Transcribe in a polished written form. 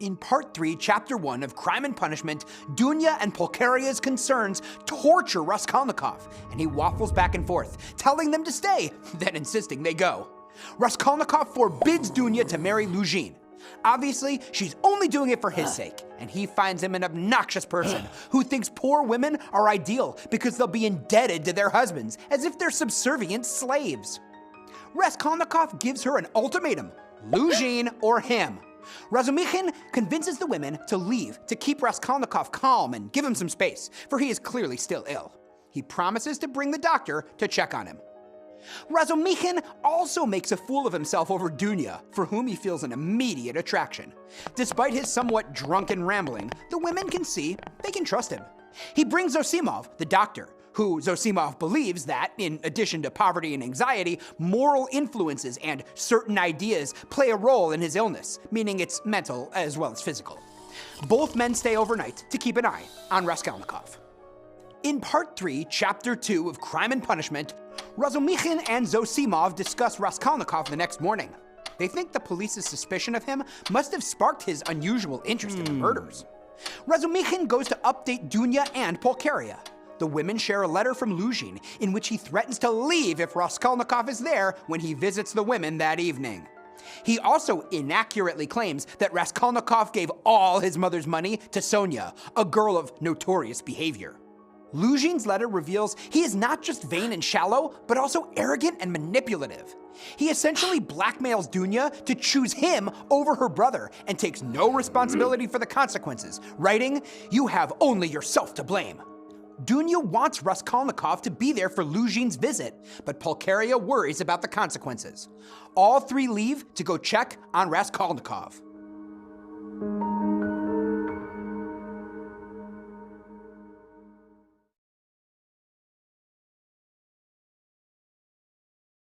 In Part 3, Chapter 1 of Crime and Punishment, Dunya and Pulcheria's concerns torture Raskolnikov, and he waffles back and forth, telling them to stay, then insisting they go. Raskolnikov forbids Dunya to marry Luzhin. Obviously, she's only doing it for his sake, and he finds him an obnoxious person who thinks poor women are ideal because they'll be indebted to their husbands, as if they're subservient slaves. Raskolnikov gives her an ultimatum, Luzhin or him. Razumikhin convinces the women to leave to keep Raskolnikov calm and give him some space, for he is clearly still ill. He promises to bring the doctor to check on him. Razumikhin also makes a fool of himself over Dunya, for whom he feels an immediate attraction. Despite his somewhat drunken rambling, the women can see they can trust him. He brings Zosimov, the doctor, who Zosimov believes that, in addition to poverty and anxiety, moral influences and certain ideas play a role in his illness, meaning it's mental as well as physical. Both men stay overnight to keep an eye on Raskolnikov. In Part 3, Chapter 2 of Crime and Punishment, Razumikhin and Zosimov discuss Raskolnikov the next morning. They think the police's suspicion of him must have sparked his unusual interest in the murders. Razumikhin goes to update Dunya and Pulcheria. The women share a letter from Luzhin in which he threatens to leave if Raskolnikov is there when he visits the women that evening. He also inaccurately claims that Raskolnikov gave all his mother's money to Sonia, a girl of notorious behavior. Luzhin's letter reveals he is not just vain and shallow, but also arrogant and manipulative. He essentially blackmails Dunya to choose him over her brother and takes no responsibility for the consequences, writing, "You have only yourself to blame." Dunya wants Raskolnikov to be there for Luzhin's visit, but Pulcheria worries about the consequences. All three leave to go check on Raskolnikov.